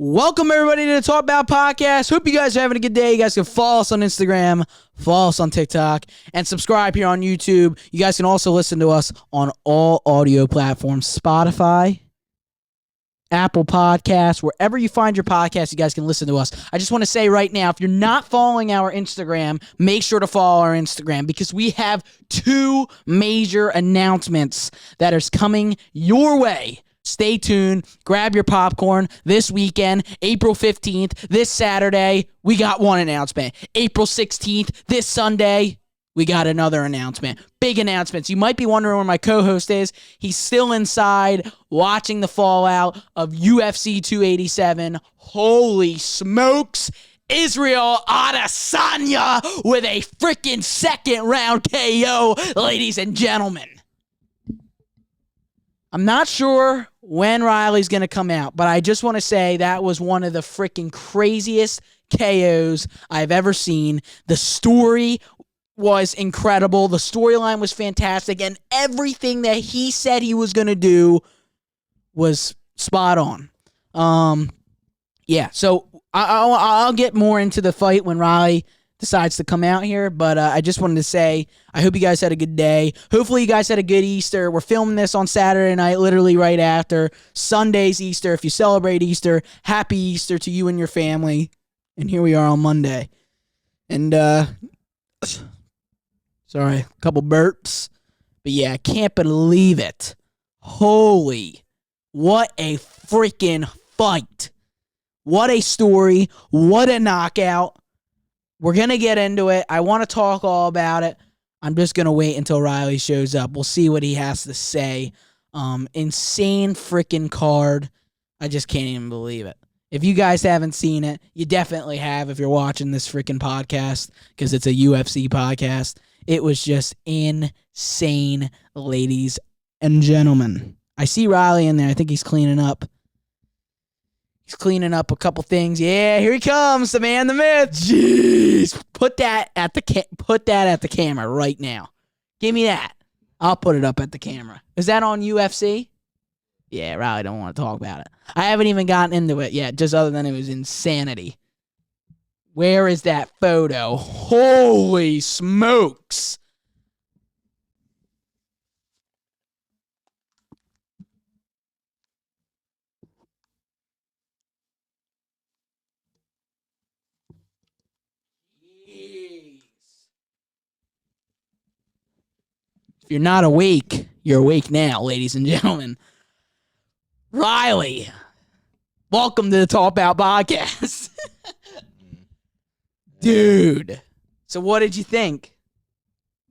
Welcome, everybody, to the Talk About Podcast. Hope you guys are having a good day. You guys can follow us on Instagram, follow us on TikTok, and subscribe here on YouTube. You guys can also listen to us on all audio platforms, Spotify, Apple Podcasts, wherever you find your podcast, you guys can listen to us. I just want to say right now, if you're not following our Instagram, make sure to follow our Instagram because we have two major announcements that are coming your way. Stay tuned. Grab your popcorn. This weekend, April 15th, this Saturday, we got one announcement. April 16th, this Sunday, we got another announcement. Big announcements. You might be wondering where my co-host is. He's still inside watching the fallout of UFC 287. Holy smokes. Israel Adesanya with a freaking second round KO, ladies and gentlemen. I'm not sure when Riley's going to come out, but I just want to say that was one of the freaking craziest KOs I've ever seen. The story was incredible. The storyline was fantastic, and everything that he said he was going to do was spot on. So I'll get more into the fight when Riley decides to come out here, but I just wanted to say I hope you guys had a good day. Hopefully you guys had a good Easter. We're filming this on Saturday night, literally right after Sunday's Easter. If you celebrate Easter, happy Easter to you and your family. And here we are on Monday. And sorry, a couple burps, but yeah, I can't believe it. Holy, what a freaking fight. What a story. What a knockout. We're going to get into it. I want to talk all about it. I'm just going to wait until Riley shows up. We'll see what he has to say. Insane freaking card. I just can't even believe it. If you guys haven't seen it, you definitely have if you're watching this freaking podcast because it's a UFC podcast. It was just insane, ladies and gentlemen. I see Riley in there. I think he's cleaning up. He's cleaning up a couple things. Yeah, here he comes, the man, the myth. Jeez, put that at the camera right now. Give me that. I'll put it up at the camera. Is that on UFC? Yeah, Riley don't want to talk about it. I haven't even gotten into it yet, just other than it was insanity. Where is that photo? Holy smokes. If you're not awake, you're awake now, ladies and gentlemen. Riley, welcome to the Talk About Podcast. Dude. So what did you think?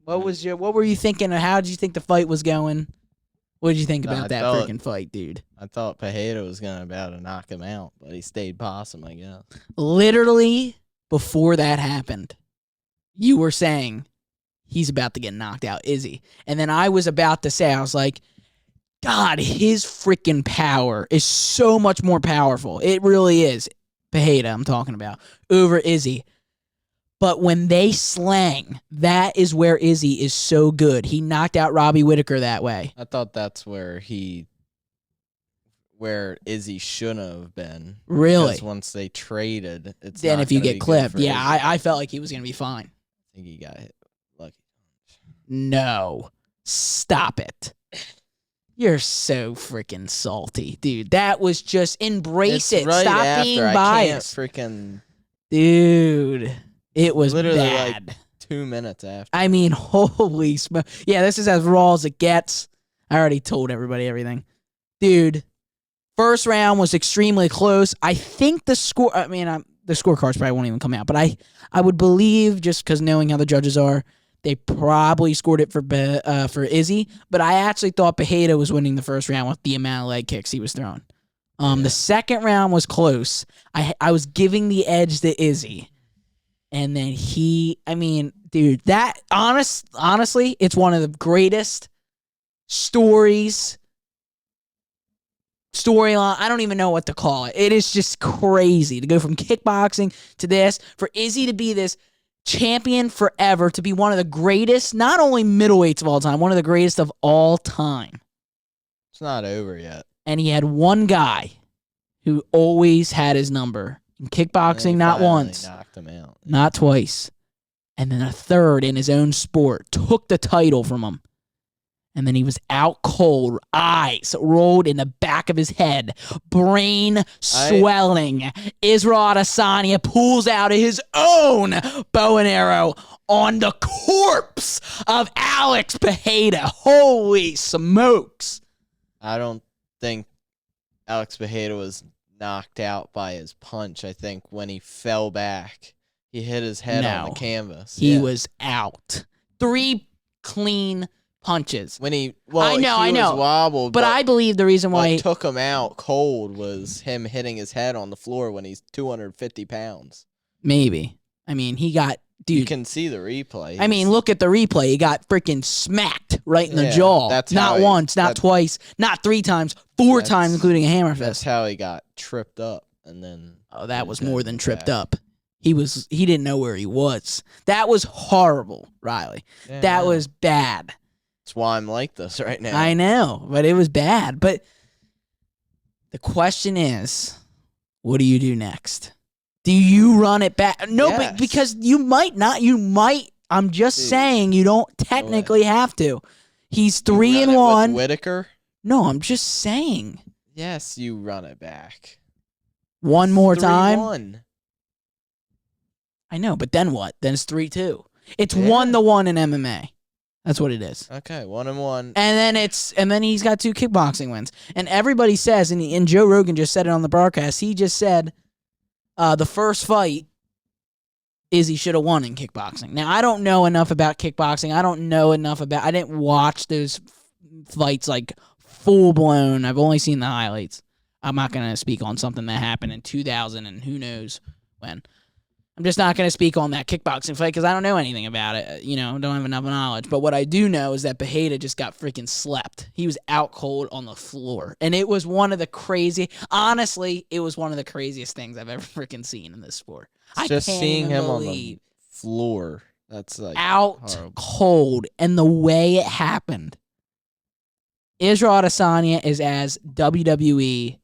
What were you thinking, or how did you think the fight was going? What did you think about that freaking fight, dude? I thought Peña was going to about to knock him out, but he stayed possum, I guess. Literally, before that happened, you were saying, he's about to get knocked out, is he? And then I was about to say, I was like, God, his freaking power is so much more powerful. It really is. Peña, I'm talking about, over Izzy. But when they slang, that is where Izzy is so good. He knocked out Robbie Whittaker that way. I thought that's where Izzy shouldn't have been. Really? Because once they traded, it's then not if you gonna get be good clipped, for yeah, Izzy. I felt like he was going to be fine. I think he got hit lucky. No. Stop it. You're so freaking salty, dude. That was just embrace it. Right Stop after, being I biased. can't freaking Dude, it was literally bad. like 2 minutes after. I mean, holy smoke. Yeah, this is as raw as it gets. I already told everybody everything. Dude, first round was extremely close. I think the scorecards probably won't even come out, but I would believe, just because knowing how the judges are, they probably scored it for Izzy, but I actually thought Peña was winning the first round with the amount of leg kicks he was throwing. The second round was close. I was giving the edge to Izzy. And then dude, that honestly, it's one of the greatest storyline. I don't even know what to call it. It is just crazy to go from kickboxing to this, for Izzy to be this champion forever, to be one of the greatest, not only middleweights of all time, one of the greatest of all time. It's not over yet. And he had one guy who always had his number. In kickboxing, not once, knocked him out. not twice. And then a third in his own sport took the title from him. And then he was out cold, eyes rolled in the back of his head, brain swelling. Israel Adesanya pulls out his own bow and arrow on the corpse of Alex Peña. Holy smokes. I don't think Alex Peña was knocked out by his punch. I think when he fell back, he hit his head on the canvas. He was out. 3 clean punches. When he I know. was wobbled, but I believe the reason why what took him out cold was him hitting his head on the floor when he's 250 pounds. Maybe. I mean, he got, dude. You can see the replay. I mean, look at the replay. He got freaking smacked right in the jaw. Not once, not twice, not 3 times, 4 times, including a hammer fist. That's how he got tripped up, and then. Oh, that was more than tripped up. He didn't know where he was. That was horrible, Riley. Yeah, that was bad. That's why I'm like this right now. I know, but it was bad. But the question is, what do you do next? Do you run it back? No, yes. but because you might not. You might. I'm just saying you don't technically have to. He's 3-1. Whitaker? No, I'm just saying. Yes, you run it back. One more 3-1. time. I know, but then what? Then it's 3-2. It's 1-1 in MMA. That's what it is. Okay, 1-1. And then he's got 2 kickboxing wins. And everybody says, and Joe Rogan just said it on the broadcast, he just said the first fight Izzy should have won in kickboxing. Now, I don't know enough about kickboxing. I didn't watch those fights like full-blown. I've only seen the highlights. I'm not going to speak on something that happened in 2000 and who knows when. I'm just not going to speak on that kickboxing fight because I don't know anything about it. Don't have enough knowledge. But what I do know is that Peña just got freaking slept. He was out cold on the floor. And it was one of the craziest things I've ever freaking seen in this sport. Just seeing him on the floor, that's like out horrible. Cold. And the way it happened. Israel Adesanya is as WWE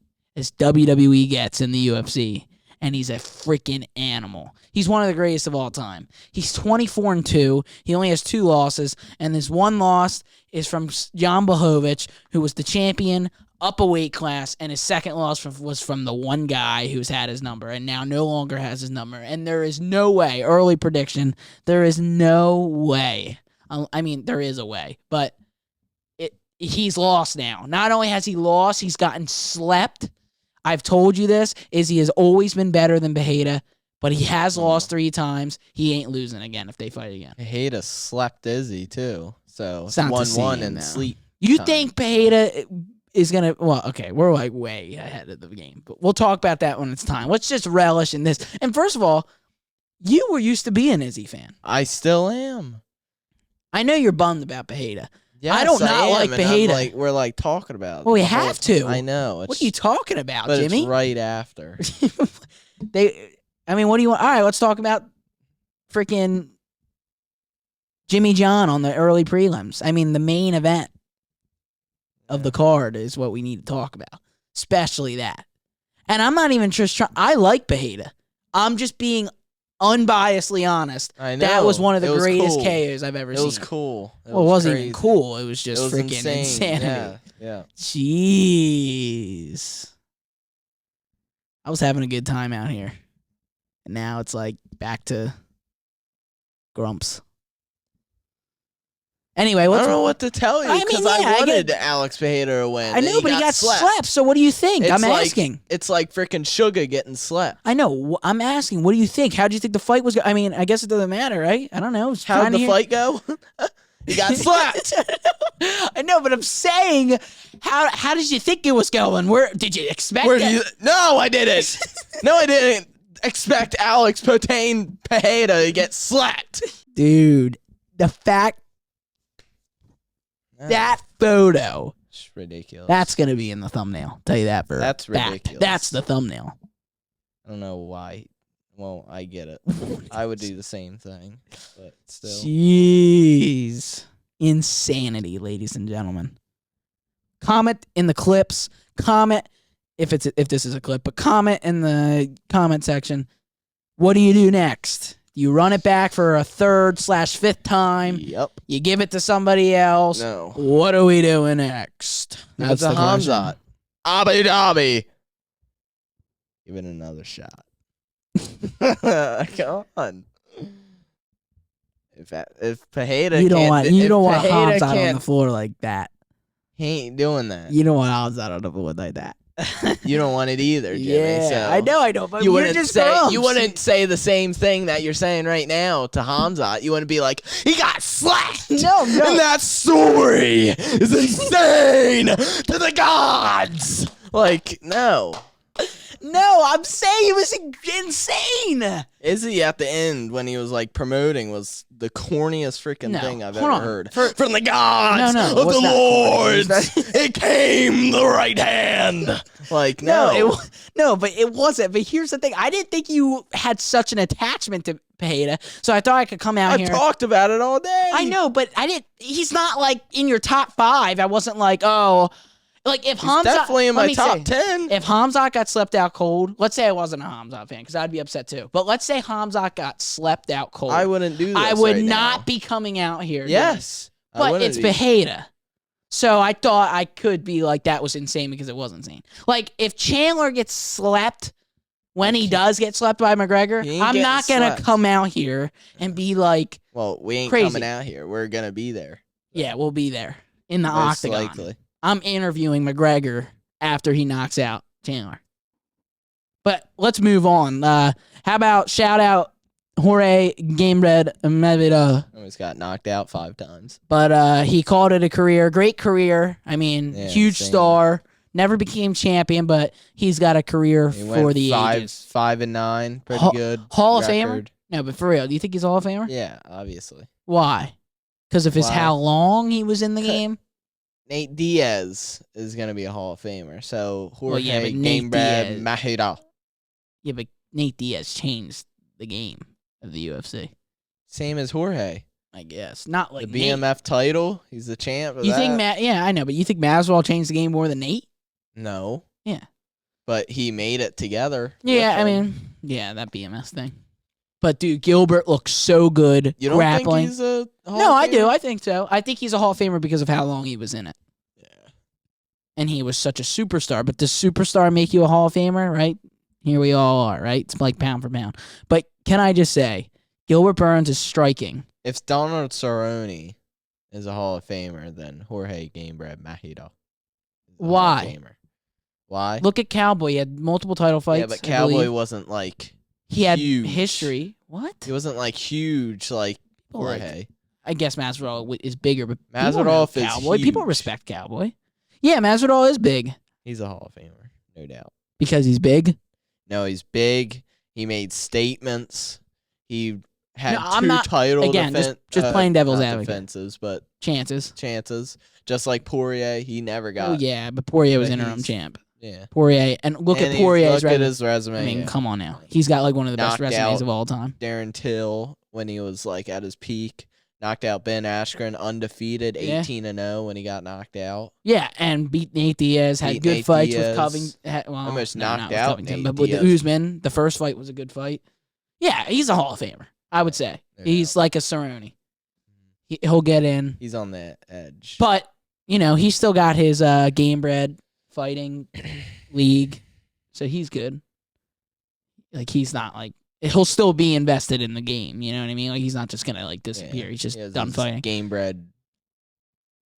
gets in the UFC. And he's a freaking animal. He's one of the greatest of all time. He's 24-2. He only has 2 losses, and this one loss is from Jan Blachowicz, who was the champion up a weight class, and his second loss was from the one guy who's had his number and now no longer has his number. And there is no way, early prediction, there is no way. I mean, there is a way, but he's lost now. Not only has he lost, he's gotten slept. I've told you this, Izzy has always been better than Peña, but he has lost 3 times. He ain't losing again if they fight again. Peña slept Izzy, too. So it's not 1-1 in sleep. You think Peña is going to... Well, okay, we're like way ahead of the game, but we'll talk about that when it's time. Let's just relish in this. And first of all, you were used to be an Izzy fan. I still am. I know you're bummed about Peña. Yes, I don't not like Peña. We're like talking about. Well, we have to. I know. What are you talking about, but Jimmy? It's right after. What do you want? All right, let's talk about freaking Jimmy John on the early prelims. I mean, the main event of the card is what we need to talk about, especially that. And I'm not even just trying. I like Peña. I'm just being unbiasedly honest. I know. That was one of the greatest cool. KOs I've ever seen. It was cool. It wasn't even cool. It was just freaking insane. insanity. Yeah. Jeez. I was having a good time out here. And now it's like back to grumps. Anyway, I don't know what to tell you because I wanted Alex Peña to win. I know, but he got slept. So what do you think? I'm asking. It's like freaking Sugar getting slept. I know. I'm asking. What do you think? How do you think the fight was? I mean, I guess it doesn't matter, right? I don't know. How did the fight go? He got slapped. I know, but I'm saying, how did you think it was going? Where did you expect it? No, I didn't. No, I didn't expect Alex Peña to get slapped. Dude, the fact that photo. It's ridiculous. That's going to be in the thumbnail. I'll tell you that for That's ridiculous. That's the thumbnail. I don't know why. Well, I get it. I would do the same thing, but still. Jeez. Insanity, ladies and gentlemen. Comment in the clips. Comment if this is a clip, but comment in the comment section. What do you do next? You run it back for a 3rd/5th time. Yep. You give it to somebody else. No. What are we doing next? That's a Hamzat. Abu Dhabi. Give it another shot. Come on. If Peña you don't want Hamzat on can't, the floor like that. He ain't doing that. You don't want Hamzat on the floor like that. You don't want it either, Jimmy. Yeah, so I know, but you wouldn't say the same thing that you're saying right now to Hamzat. You wouldn't be like, he got slapped. No. And that story is insane to the gods. Like, no. No, I'm saying it was insane. Izzy at the end when he was like promoting was the corniest freaking thing I've ever heard. From the gods of the Lords, it came the right hand. Like, no. But it wasn't. But here's the thing. I didn't think you had such an attachment to Peña, so I thought I could come out here. I talked about it all day. I know, but I didn't. He's not like in your top 5. I wasn't like, oh. Like if Hamzat, definitely in my top 10. If Hamzat got slept out cold, let's say I wasn't a Hamzat fan because I'd be upset too. But let's say Hamzat got slept out cold. I wouldn't do this. I would not be coming out here. Yes, but it's Peña. So I thought I could be like that was insane because it was insane. Like if Chandler gets slept when he does get slept by McGregor, I'm not gonna come out here and be like, well, we ain't crazy. Coming out here. We're gonna be there. Yeah, we'll be there in the Most octagon. likely. I'm interviewing McGregor after he knocks out Chandler. But let's move on. How about shout out Jorge Gamebred Masvidal? He's got knocked out 5 times. But he called it a career. Great career. I mean, huge star. Never became champion, but he's got a career for the ages. 5-9. Pretty good. Hall of Famer? No, but for real, do you think he's a Hall of Famer? Yeah, obviously. Why? Because of how long he was in the game? Nate Diaz is going to be a Hall of Famer. So, Jorge Gamebred Masvidal. Yeah, but Nate Diaz changed the game of the UFC. Same as Jorge. I guess. Not like the BMF title. He's the champ of you that. Think yeah, I know, but you think Masvidal changed the game more than Nate? No. Yeah. But he made it together. Yeah, I mean, that BMS thing. But, dude, Gilbert looks so good you don't grappling. Think he's a Hall No, of I Famer? do. I think so. I think he's a Hall of Famer because of how long he was in it. Yeah. And he was such a superstar. But does superstar make you a Hall of Famer, right? Here we all are, right? It's like pound for pound. But can I just say, Gilbert Burns is striking. If Donald Cerrone is a Hall of Famer, then Jorge Gamebred Masvidal is a Why? Hall of Famer. Why? Look at Cowboy. He had multiple title fights. Yeah, but Cowboy wasn't like he had huge. history. What? He wasn't like huge like Jorge. I guess Masvidal is bigger, but Masvidal is Cowboy. huge. People respect Cowboy. Yeah, Masvidal is big. He's a Hall of Famer, no doubt. Because he's big? No, he's big. He made statements. He had title again, just playing devil's advocate. Defenses, but chances. Just like Poirier, he never got. Oh yeah, but Poirier was interim champ. Yeah. Poirier, and look at Poirier's resume. I mean, come on now. He's got like one of the best resumes of all time. Darren Till when he was like at his peak. Knocked out Ben Askren, undefeated, 18-0 when he got knocked out. Yeah, and beat Nate Diaz, had good fights with Covington. Almost knocked out Nate but with Usman, the first fight was a good fight. Yeah, he's a Hall of Famer, I would say. He's like a Cerrone. He'll get in. He's on the edge. But, he's still got his Gamebred fighting league, so he's good. Like, he's not like... He'll still be invested in the game, you know what I mean? Like he's not just gonna like disappear. He's just done fighting. Gamebred.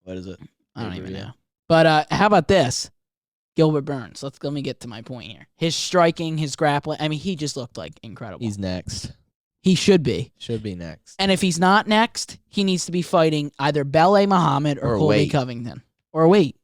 What is it? I don't even know. But how about this? Gilbert Burns. Let me get to my point here. His striking, his grappling. I mean, he just looked like incredible. He's next. He should be. Should be next. And if he's not next, he needs to be fighting either Belay Muhammad or Colby Covington. Or wait.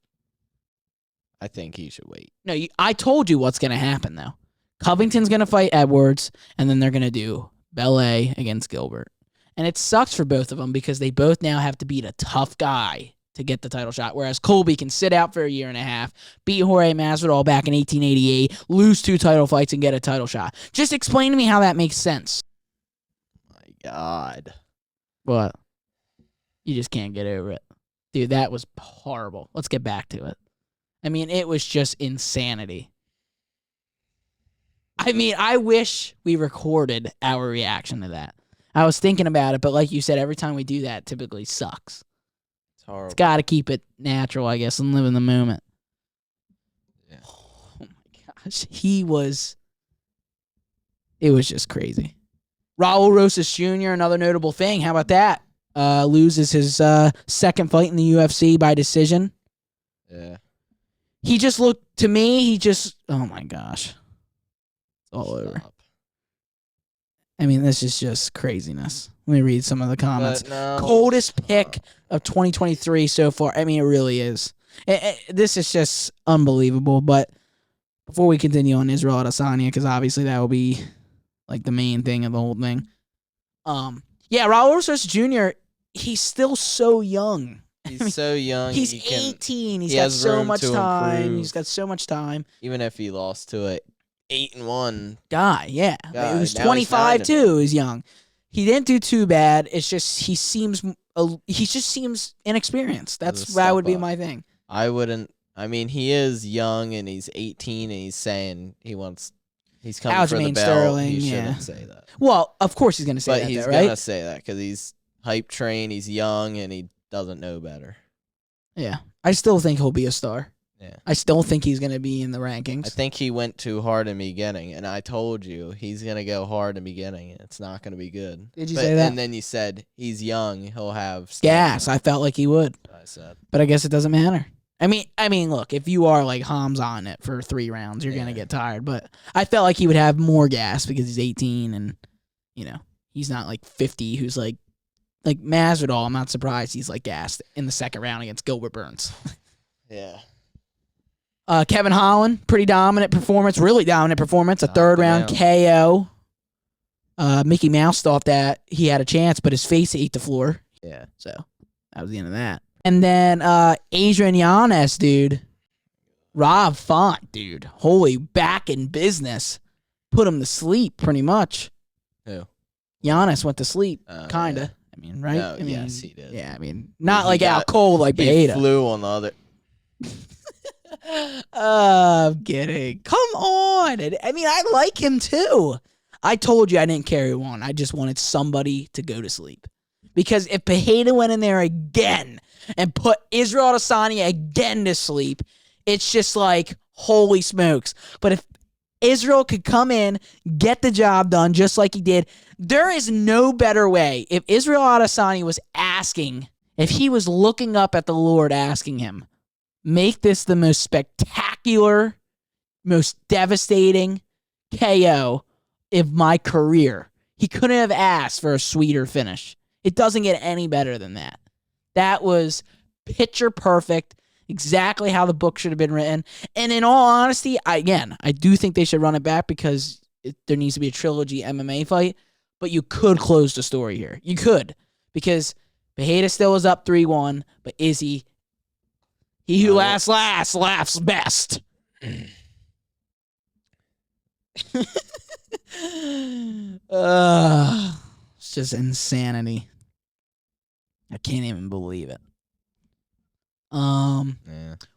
I think he should wait. No, I told you what's gonna happen though. Covington's going to fight Edwards, and then they're going to do Belay against Gilbert. And it sucks for both of them because they both now have to beat a tough guy to get the title shot, whereas Colby can sit out for a year and a half, beat Jorge Masvidal back in 1888, lose 2 title fights, and get a title shot. Just explain to me how that makes sense. My God. What? You just can't get over it. Dude, that was horrible. Let's get back to it. I mean, it was just insanity. I mean, I wish we recorded our reaction to that. I was thinking about it, but like you said, every time we do that, it typically sucks. It's horrible. It's got to keep it natural, I guess, and live in the moment. Yeah. Oh my gosh, it was just crazy. Raul Rosas Jr., another notable thing. How about that? Loses his second fight in the UFC by decision. Yeah. He just looked, to me, oh my gosh. It's all over. I mean, this is just craziness. Let me read some of the comments. Coldest pick of 2023 so far. I mean, it really is. This is just unbelievable. But before we continue on Israel Adesanya, because obviously that will be like the main thing of the whole thing. Raul Rosas Jr., he's still so young. He's so young. He's 18. He's got so much time. Improve. He's got so much time. Even if he lost to an 8-1 guy, yeah. He was 25 too. He's young. He didn't do too bad. It's just he just seems inexperienced. That would be my thing. I wouldn't. I mean, he is young and he's 18 and he's saying he's coming for the belt. Sterling, he shouldn't say that. Well, of course he's going to say that, but he's going to say that because he's hype trained. He's young and he doesn't know better. Yeah, I still think he'll be a star. Yeah, I still think he's going to be in the rankings. I think he went too hard in the beginning, and I told you he's going to go hard in the beginning, and it's not going to be good. Did you say that? And then you said he's young, he'll have gas. I felt like he would. I said, but I guess it doesn't matter. I mean, look, if you are like Hamza on it for 3 rounds, you're going to get tired. But I felt like he would have more gas because he's 18, and he's not like 50, who's like Masvidal. I'm not surprised he's like gassed in the second round against Gilbert Burns. Yeah. Kevin Holland, pretty dominant performance, really dominant performance. A third round KO. Mickey Mouse thought that he had a chance, but his face ate the floor. Yeah. So that was the end of that. And then Adrian Nunes, dude. Rob Font, dude. Holy, back in business. Put him to sleep, pretty much. Who? Giannis went to sleep, kind of. Yeah. I mean, right? No, I mean, yes, he did. Yeah, I mean, not like out cold like Peña. He flew on the other. I'm kidding. Come on. I mean, I like him too. I told you I didn't care who won. I just wanted somebody to go to sleep. Because if Peña went in there again and put Israel Adesanya again to sleep, it's just like, holy smokes. But if Israel could come in, get the job done just like he did, there is no better way. If Israel Adesanya was asking, if he was looking up at the Lord asking him, make this the most spectacular, most devastating KO of my career, he couldn't have asked for a sweeter finish. It doesn't get any better than that. That was picture perfect, exactly how the book should have been written. And in all honesty, I do think they should run it back because there needs to be a trilogy MMA fight. But you could close the story here. You could. Because Peña still is up 3-1, but Izzy, he who laughs last, laughs best. It's just insanity. I can't even believe it. What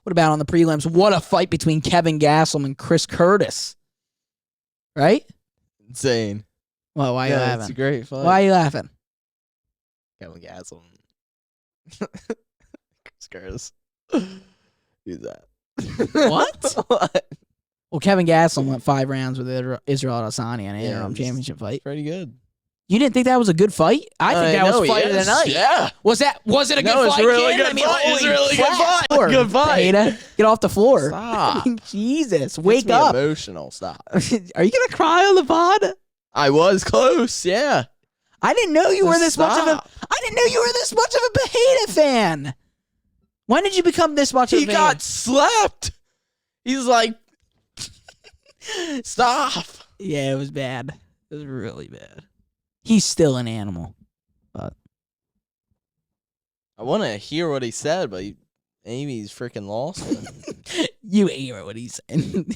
about on the prelims? What a fight between Kevin Gastelum and Chris Curtis. Right? Insane. Well, why are you laughing? It's a great fight. Why are you laughing? Kevin Gastelum. Chris Curtis. Who's that? What? What? Well, Kevin Gastelum went 5 rounds with Israel Adesanya in an interim championship fight. Pretty good. You didn't think that was a good fight? I think that was fight of the night. Yeah. Was it a good fight? It was really good fight. It was really good fight. Good fight. Peña, get off the floor. Stop. Jesus, wake up. Emotional. Stop. Are you gonna cry on the pod? I was close. Yeah. I didn't know you were this much of a. I didn't know you were this much of a Peña fan. When did you become this much of a fan? He got slept. He's like, stop. Yeah, it was bad. It was really bad. He's still an animal, but I want to hear what he said, but maybe he's freaking lost. You hear what he's saying.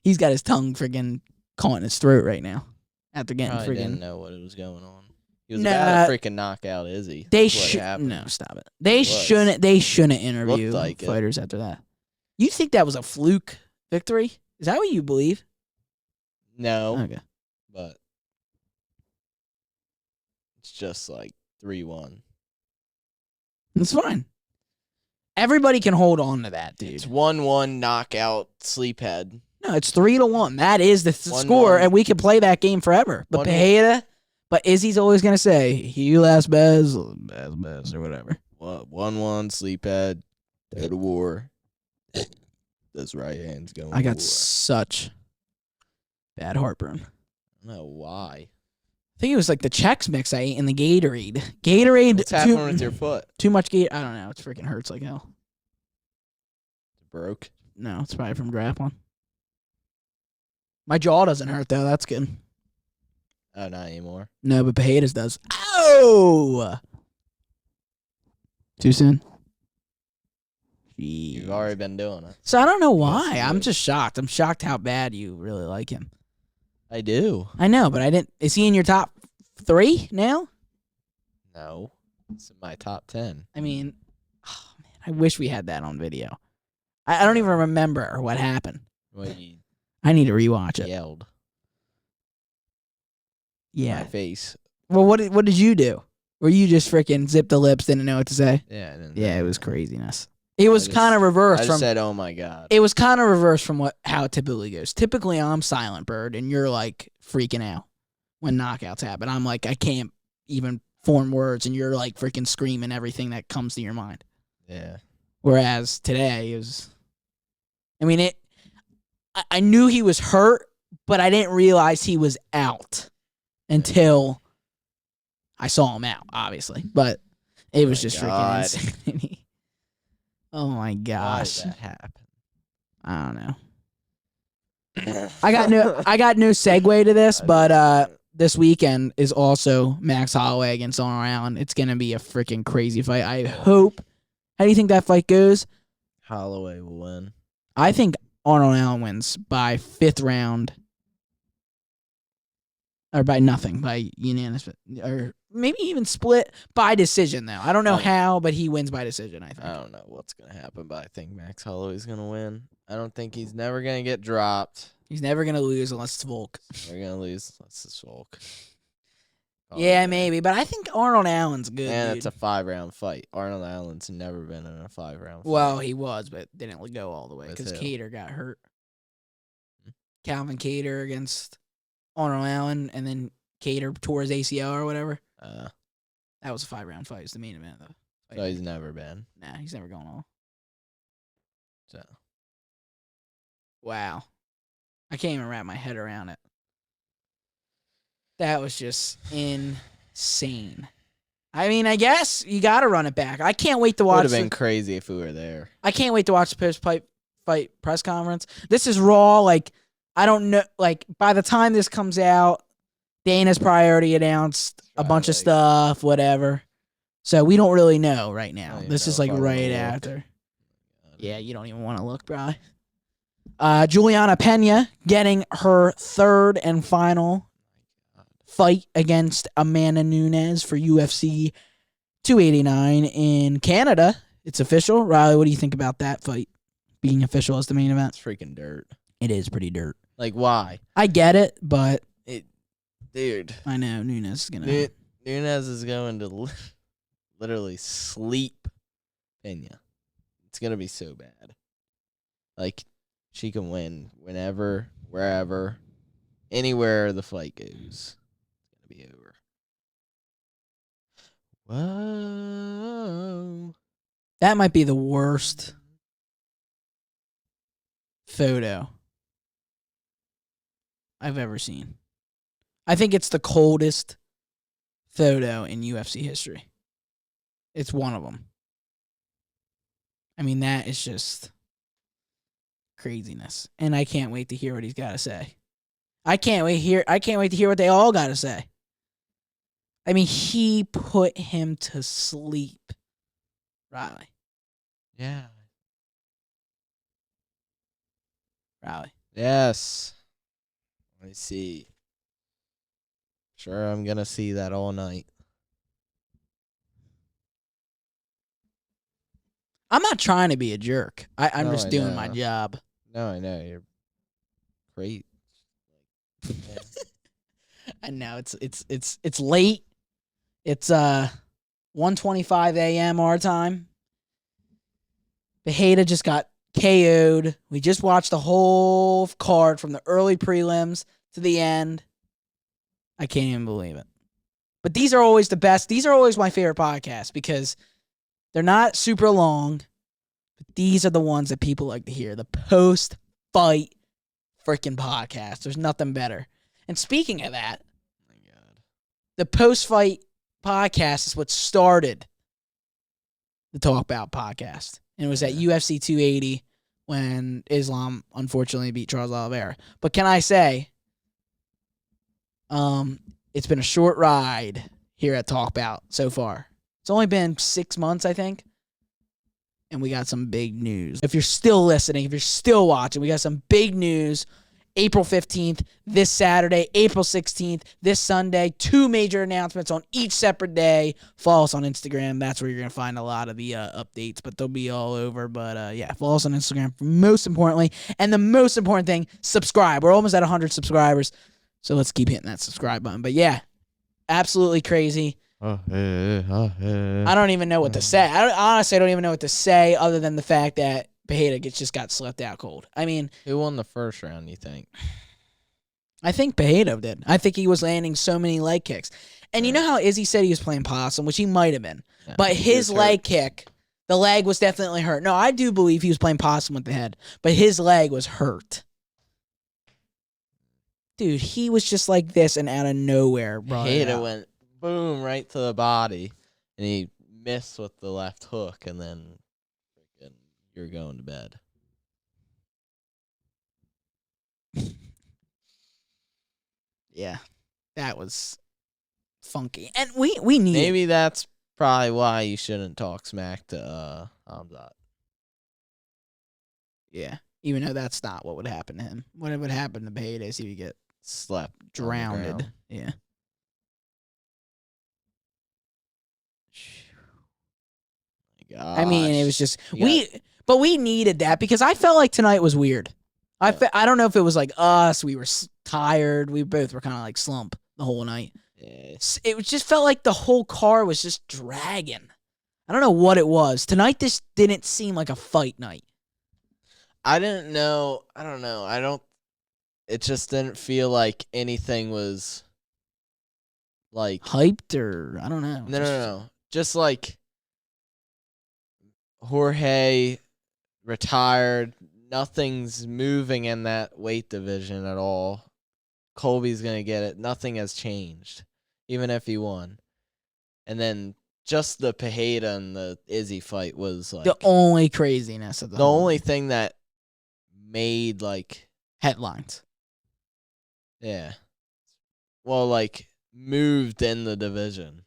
He's got his tongue freaking caught in his throat right now after getting freaking. Didn't know what was going on. He was about to freaking knock out Izzy. They should no stop it. They shouldn't interview fighters after that. You think that was a fluke victory? Is that what you believe? No. Okay. But it's just like 3-1. It's fine. Everybody can hold on to that, dude. It's 1-1 knockout sleephead. No, it's 3-1. That is the score, and we can play that game forever. But Peña, but Izzy's always gonna say he last best or whatever. 1-1 sleephead. Go to war. Those right hands going. I got such bad heartburn. I don't know why. I think it was like the Chex Mix I ate in the Gatorade. Gatorade. What's happening with your foot? Too much Gatorade. I don't know. It freaking hurts like hell. It broke? No, it's probably from grappling. My jaw doesn't hurt though. That's good. Oh, not anymore. No, but Peña's does. Oh! Too soon? Jeez. You've already been doing it. So I don't know why. Yes, I'm just shocked. I'm shocked how bad you really like him. I do. I know, but I didn't. Is he in your top 3 now? No. It's in my top 10. I mean, oh man, I wish we had that on video. I don't even remember what happened. Well, I need to rewatch it. Yelled. Yeah. My face. Well, what did you do? Were you just freaking zipped the lips, didn't know what to say? Yeah, I didn't. Yeah, it was craziness. It was kind of reversed. I just said, "Oh my god." It was kind of reversed from how it typically goes. Typically, I'm silent bird, and you're like freaking out when knockouts happen. I'm like, I can't even form words, and you're like freaking screaming everything that comes to your mind. Yeah. Whereas today it was, I mean, I knew he was hurt, but I didn't realize he was out until I saw him out, obviously. But it was just freaking insane. Oh my gosh. Why did that happen? I don't know. I got no segue to this, but this weekend is also Max Holloway against Arnold Allen. It's gonna be a freaking crazy fight. I hope. How do you think that fight goes? Holloway will win. I think Arnold Allen wins by 5th round. Or by nothing, by unanimous, or maybe even split by decision, though. I don't know how, but he wins by decision, I think. I don't know what's going to happen, but I think Max Holloway's going to win. I don't think he's never going to get dropped. He's never going to lose unless it's Volk. They're going to lose unless it's Volk. Yeah, maybe, but I think Arnold Allen's good, and it's a 5-round fight. Arnold Allen's never been in a 5-round fight. Well, he was, but didn't go all the way because Cater got hurt. Calvin Cater against Arnold Allen, and then Cater tore his ACL or whatever. That was a 5-round fight. It's the main event, though. So he's never been. Nah, he's never gone all. So. Wow. I can't even wrap my head around it. That was just insane. I mean, I guess you got to run it back. I can't wait to watch. Would have been crazy if we were there. I can't wait to watch the post-fight press conference. This is Raw. Like, I don't know. Like, by the time this comes out, Dana's probably already announced a bunch of stuff, whatever. So we don't really know right now. This is like right after. Yeah, you don't even want to look, bro. Juliana Peña getting her 3rd and final fight against Amanda Nunes for UFC 289 in Canada. It's official. Riley, what do you think about that fight being official as the main event? It's freaking dirt. It is pretty dirt. Like, why? I get it, but dude, I know Nunes is gonna. Nunes is going to literally sleep Peña. It's gonna be so bad. Like, she can win whenever, wherever, anywhere the fight goes. Be over. Whoa. That might be the worst photo I've ever seen. I think it's the coldest photo in UFC history. It's one of them. I mean, that is just craziness. And I can't wait to hear what he's got to say. I can't wait to hear what they all got to say. I mean, he put him to sleep. Riley. Yeah. Riley. Yes. I see. Sure, I'm going to see that all night. I'm not trying to be a jerk. I'm just doing my job. No, I know. You're great. And now it's late. It's 1:25 a.m. our time. Peña just got KO'd. We just watched the whole card from the early prelims to the end. I can't even believe it. But these are always the best. These are always my favorite podcasts because they're not super long, but these are the ones that people like to hear. The post-fight freaking podcast. There's nothing better. And speaking of that, oh my God, the post-fight podcast is what started the Talk About podcast. And it was at UFC 280 when Islam unfortunately beat Charles Oliveira. But can I say, it's been a short ride here at Talk About so far. It's only been 6 months, I think. And we got some big news. If you're still listening, if you're still watching, we got some big news. April 15th, this Saturday. April 16th, this Sunday. 2 major announcements on each separate day. Follow us on Instagram. That's where you're going to find a lot of the updates, but they'll be all over. But, yeah, follow us on Instagram, most importantly. And the most important thing, subscribe. We're almost at 100 subscribers, so let's keep hitting that subscribe button. But, yeah, absolutely crazy. I don't even know what to say. Honestly, I don't even know what to say other than the fact that Peña just got slept out cold. I mean, who won the first round, you think? I think Peña did. I think he was landing so many leg kicks. And you know how Izzy said he was playing possum, which he might have been. Yeah, but his leg kick, the leg was definitely hurt. No, I do believe he was playing possum with the head, but his leg was hurt. Dude, he was just like this and out of nowhere, bro. Peña went boom right to the body, and he missed with the left hook, and then freaking you're going to bed. Yeah, that was funky, and we need. Maybe that's probably why you shouldn't talk smack to Hamzat. Yeah, even though that's not what would happen to him. What would happen to Peña is he would get slept, drowned. Yeah. Gosh. I mean, it was just but we needed that because I felt like tonight was weird. I don't know if it was like us. We were tired. We both were kind of like slump the whole night. Yes. It just felt like the whole car was just dragging. I don't know what it was. Tonight, this didn't seem like a fight night. I didn't know. I don't know. It just didn't feel like anything was like hyped or I don't know. No. Just like Jorge retired. Nothing's moving in that weight division at all. Colby's going to get it. Nothing has changed, even if he won. And then just the Peña and the Izzy fight was like the only craziness of the only thing that made like headlines. Yeah. Well, like moved in the division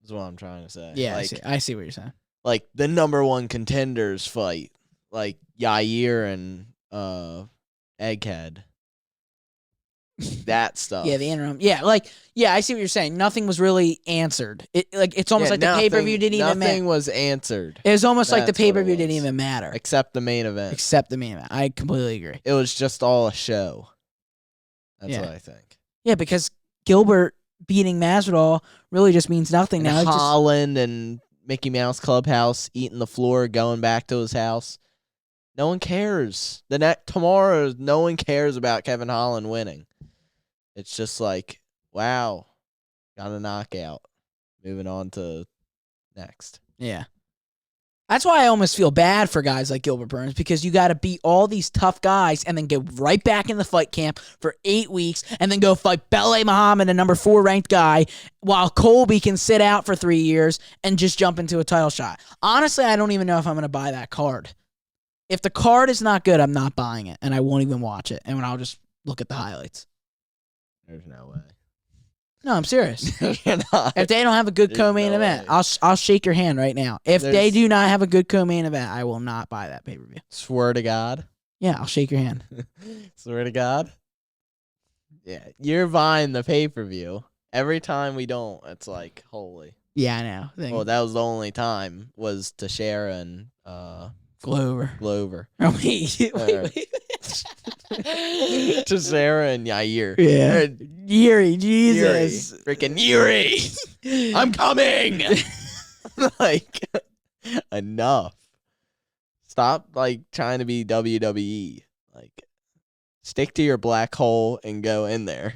is what I'm trying to say. Yeah, like, I see what you're saying. Like the number 1 contenders fight, like Yair and Egghead. That stuff. Yeah, the interim. Yeah, I see what you're saying. Nothing was really answered. It's almost like the pay-per-view didn't even matter. Nothing was answered. It was almost like the pay-per-view didn't even matter. Except the main event. I completely agree. It was just all a show. That's what I think. Yeah, because Gilbert beating Masvidal really just means nothing and now. Holland and Mickey Mouse Clubhouse eating the floor, going back to his house. No one cares. Tomorrow, no one cares about Kevin Holland winning. It's just like, wow, got a knockout. Moving on to next. Yeah. That's why I almost feel bad for guys like Gilbert Burns because you got to beat all these tough guys and then go right back in the fight camp for 8 weeks and then go fight Belay Muhammad, a number 4 ranked guy, while Colby can sit out for 3 years and just jump into a title shot. Honestly, I don't even know if I'm going to buy that card. If the card is not good, I'm not buying it, and I won't even watch it, and I'll just look at the highlights. There's no way. No, I'm serious. If they don't have a good co-main event, I'll shake your hand right now. If they do not have a good co-main event, I will not buy that pay-per-view. Swear to God? Yeah, I'll shake your hand. Swear to God? Yeah, you're buying the pay-per-view. Every time we don't, it's like, holy. Yeah, I know. Well, that was the only time, was Teixeira and Glover. Glover. Oh, wait. Sarah and Yair. Yeah. Yuri, Jesus. Freaking Yuri. I'm coming. Like, enough. Stop, like, trying to be WWE. Like, stick to your black hole and go in there.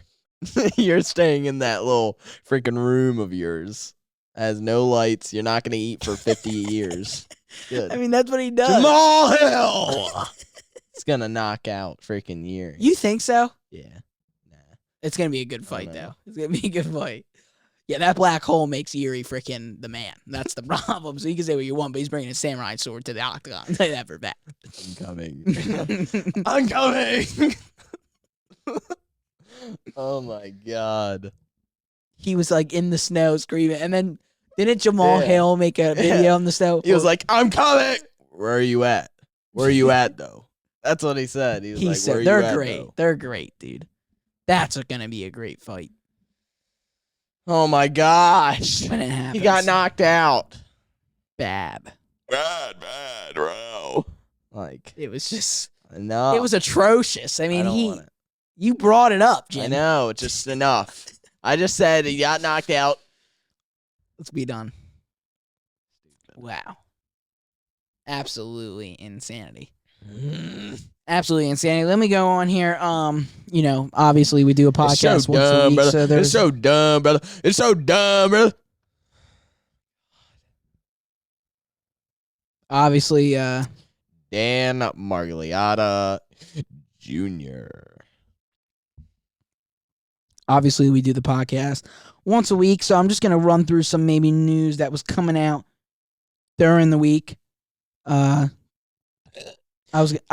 You're staying in that little freaking room of yours. Has no lights. You're not going to eat for 50 years. Good. I mean, that's what he does. Jamal Hill. It's going to knock out freaking Yuri. You think so? Yeah. Nah. It's going to be a good fight, though. It's going to be a good fight. Yeah, that black hole makes Yuri freaking the man. That's the problem. So you can say what you want, but he's bringing a samurai sword to the octagon. I'll tell you that for a fact. I'm coming. I'm coming. Oh, my God. He was, like, in the snow screaming. And then didn't Jamal Hill make a video in the snow? He was like, I'm coming. Where are you at? Where are you at, though? That's what he said. He was like, said, where are they're you at, great. though? They're great, dude. That's going to be a great fight. Oh, my gosh. When it happens. He got knocked out. Bad, bro. Like, it was just, enough. it was atrocious. I mean, you brought it up, Jim. I know, it's just enough. I just said he got knocked out. Let's be done. Wow. Absolutely insanity. Absolutely insanity. Let me go on here. You know, obviously we do a podcast so once dumb, a week. brother. So It's so dumb, brother. It's so dumb, brother. Obviously, Dan Margaliata Jr. Obviously, we do the podcast once a week, so I'm just going to run through some maybe news that was coming out during the week. I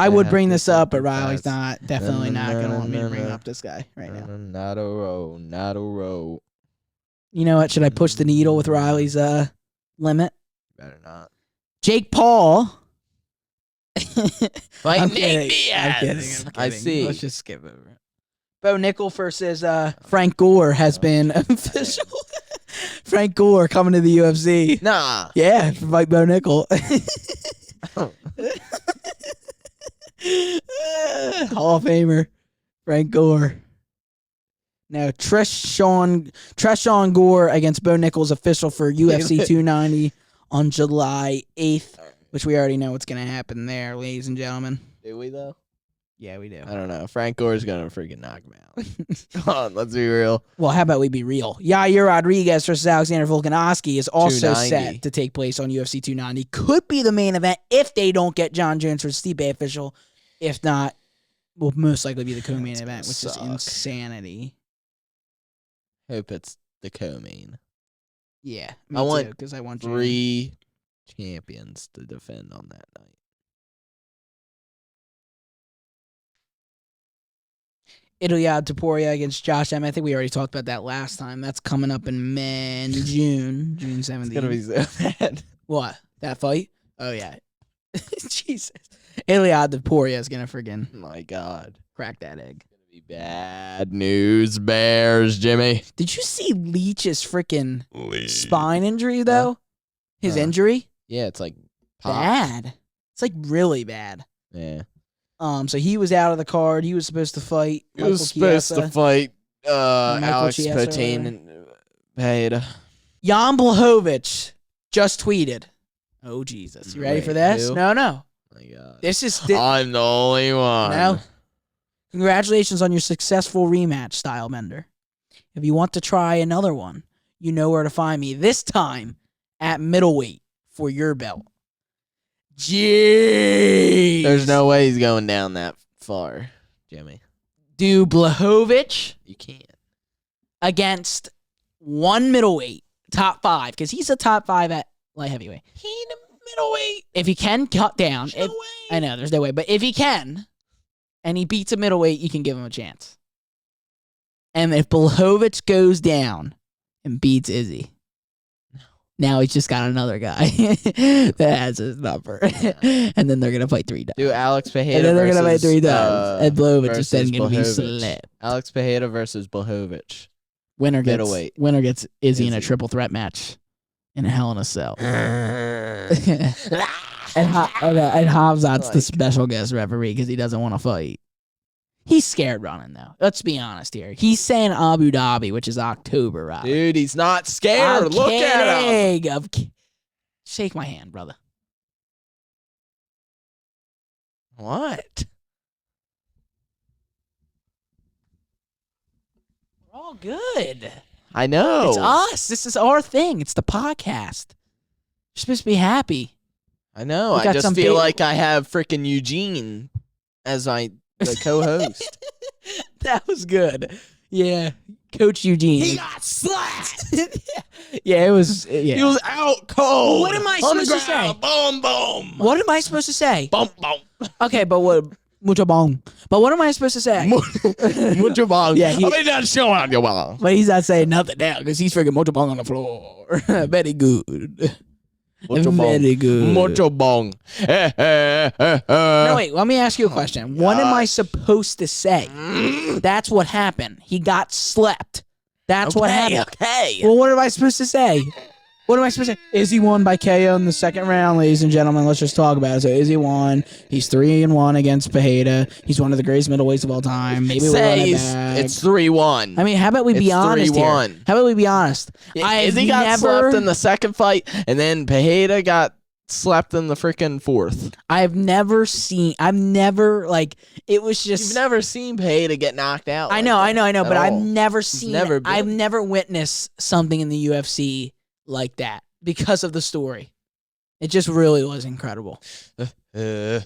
would bring this up, but Riley's definitely not going to want me to bring up this guy right now. Not a row. You know what? Should I push the needle with Riley's limit? Better not. Jake Paul. I'm kidding. I see. Let's just skip over it. Bo Nickel versus Frank Gore has been official. Frank Gore coming to the UFC. Nah. Yeah, fight Bo Nickel. Hall of Famer Frank Gore. Now Treshawn Gore against Bo Nickel official for UFC 290 on July 8th, which we already know what's going to happen there, ladies and gentlemen. Do we, though? Yeah, we do. I don't know. Frank Gore's going to freaking knock him out. Come on, let's be real. Well, how about we be real? Yair Rodriguez versus Alexander Volkanovski is also set to take place on UFC 290. Could be the main event if they don't get John Jones versus Stipe official. If not, will most likely be the co-main event, which is insanity. Hope it's the co-main. Yeah, I want because I want 3 champions to defend on that night. Ilia Topuria against Josh Emmett. I think we already talked about that last time. That's coming up in June 17th. It's gonna be so bad. What? That fight? Oh yeah. Jesus. Ilia Topuria is gonna friggin' My God. Crack that egg. It's gonna be bad news bears, Jimmy. Did you see Leach's freaking spine injury though? His injury? Yeah, it's like bad. It's like really bad. Yeah. So he was out of the card. He was supposed to fight. He was supposed to fight Alex Chiesa Potain and Peña. Jan Blachowicz just tweeted. Oh Jesus! You ready for this? Who? No. My God. This is. I'm the only one. No. Congratulations on your successful rematch, Stylebender. If you want to try another one, you know where to find me. This time at middleweight for your belt. Jeez. There's no way he's going down that far, Jimmy. Do Blachowicz You can't. against one middleweight, top 5, because he's a top 5 at light heavyweight. He ain't a middleweight. If he can cut down, There's no way. I know there's no way, but if he can, and he beats a middleweight, you can give him a chance. And if Blachowicz goes down and beats Izzy, now he's just got another guy that has his number. And then they're going to fight 3 times. Do Alex Peña And then they're versus... going to fight 3 times. And Blachowicz is then going to be Blachowicz. slipped. Alex Peña versus Blachowicz. Winner Middleweight. gets Izzy in a triple threat match in a Hell in a Cell. And Hamzat's the special guest referee because he doesn't want to fight. He's scared running, though. Let's be honest here. He's saying Abu Dhabi, which is October, right? Dude, he's not scared. Look at him. Shake my hand, brother. What? We're all good. I know. It's us. This is our thing. It's the podcast. You're supposed to be happy. I know. I just feel like I have freaking Eugene as the co-host. That was good. Yeah. Coach Eugene. He got slapped. Yeah, it was. Yeah. He was out cold. What am I supposed to say? Boom, boom. What am I supposed to say? Boom, boom. Okay, but what? Mucho bong. But what am I supposed to say? Mucho bong. Yeah, not showing you well. But he's not saying nothing now because he's freaking mucho bong on the floor. Very good. Very good. Mucho bong. No, wait. Let me ask you a question. What am I supposed to say? That's what happened. He got slept. That's what happened. Okay. Well, what am I supposed to say? What am I supposed to say? Izzy won by KO in the second round, ladies and gentlemen. Let's just talk about it. So Izzy won. He's 3-1 against Peña. He's one of the greatest middleweights of all time. Maybe we'll run it back. It's 3-1. I mean, how about we be honest here? How about we be honest? Izzy got slept in the second fight, and then Peña got slept in the freaking fourth. It was just. You've never seen Peña get knocked out. I know, but I've never seen. I've never witnessed something in the UFC like that because of the story. It just really was incredible. Walking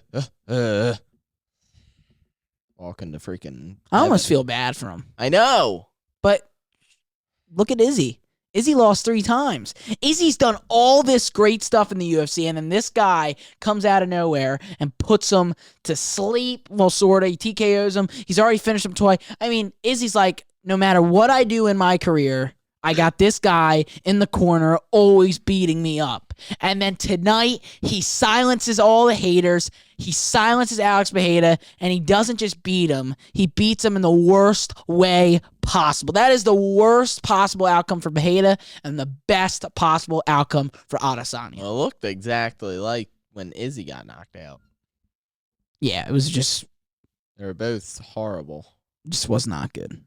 the freaking. I almost feel bad for him. I know. But look at Izzy. Izzy lost 3 times. Izzy's done all this great stuff in the UFC, and then this guy comes out of nowhere and puts him to sleep. Well, sort of. He TKOs him. He's already finished him twice. I mean, Izzy's like, no matter what I do in my career, I got this guy in the corner always beating me up. And then tonight, he silences all the haters. He silences Alex Peña, and he doesn't just beat him. He beats him in the worst way possible. That is the worst possible outcome for Peña and the best possible outcome for Adesanya. Well, it looked exactly like when Izzy got knocked out. Yeah, it was just... They were both horrible. Just was not good.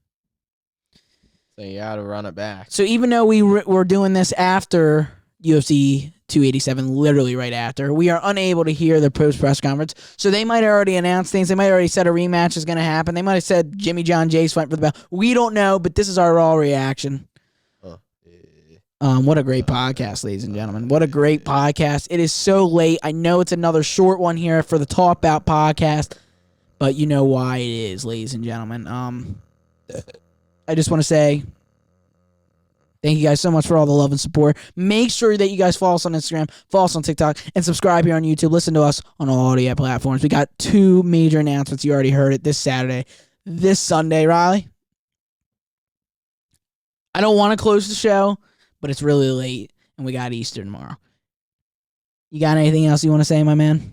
So you got to run it back. So even though we were doing this after UFC 287, literally right after, we are unable to hear the post-press conference. So they might have already announced things. They might have already said a rematch is going to happen. They might have said Jimmy John Jay's fighting for the belt. We don't know, but this is our raw reaction. What a great podcast, ladies and gentlemen. What a great podcast. It is so late. I know it's another short one here for the Talk About podcast, but you know why it is, ladies and gentlemen. I just want to say thank you guys so much for all the love and support. Make sure that you guys follow us on Instagram, follow us on TikTok, and subscribe here on YouTube. Listen to us on all audio platforms. We got 2 major announcements. You already heard it this Saturday. This Sunday, Riley. I don't want to close the show, but it's really late, and we got Easter tomorrow. You got anything else you want to say, my man?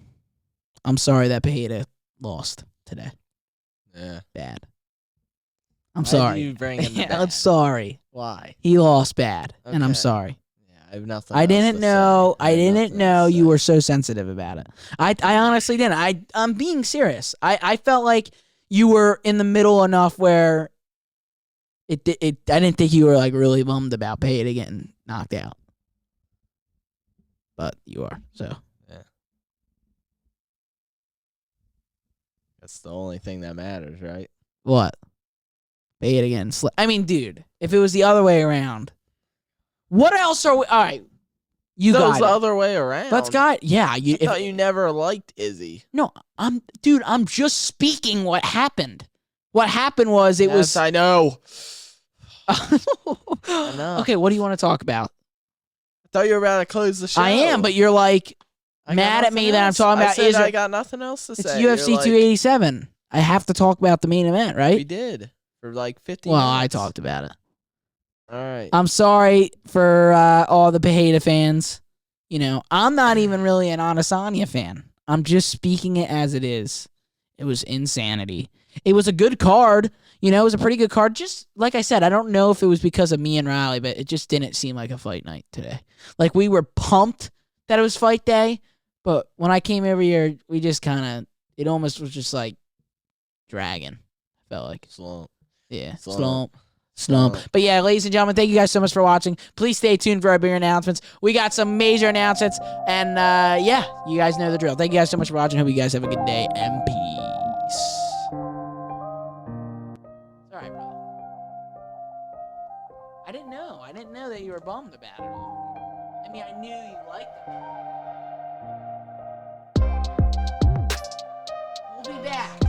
I'm sorry that Peña lost today. Yeah. Bad. I'm sorry. You bring him back? I'm sorry. Why? He lost bad, and I'm sorry. Yeah, I have nothing. I didn't know you were so sensitive about it. I honestly didn't. I'm being serious. I felt like you were in the middle enough where I didn't think you were like really bummed about Peña getting knocked out, but you are. So yeah, that's the only thing that matters, right? What? Peña again. I mean, dude, if it was the other way around, what else are we? All right, you got it. The other way around. Let's go. Yeah, I thought you never liked Izzy. No, I'm just speaking what happened. What happened was it was. I know. I know. Okay, what do you want to talk about? I thought you were about to close the show. I am, but you're like mad at me that I'm talking about Israel. I got nothing else to say. It's UFC 287. I have to talk about the main event, right? We did. For like 15 minutes. Well, I talked about it. All right. I'm sorry for all the Peña fans. You know, I'm not even really an Adesanya fan. I'm just speaking it as it is. It was insanity. It was a good card. You know, it was a pretty good card. Just like I said, I don't know if it was because of me and Riley, but it just didn't seem like a fight night today. Like, we were pumped that it was fight day, but when I came over here, we just kind of, it almost was just like dragging. Felt like. Slump. Yeah. Slump. But yeah, ladies and gentlemen, thank you guys so much for watching. Please stay tuned for our bigger announcements. We got some major announcements. And yeah, you guys know the drill. Thank you guys so much for watching. Hope you guys have a good day and peace. It's alright, brother. I didn't know. I didn't know that you were bummed about it all. I mean, I knew you liked it. We'll be back.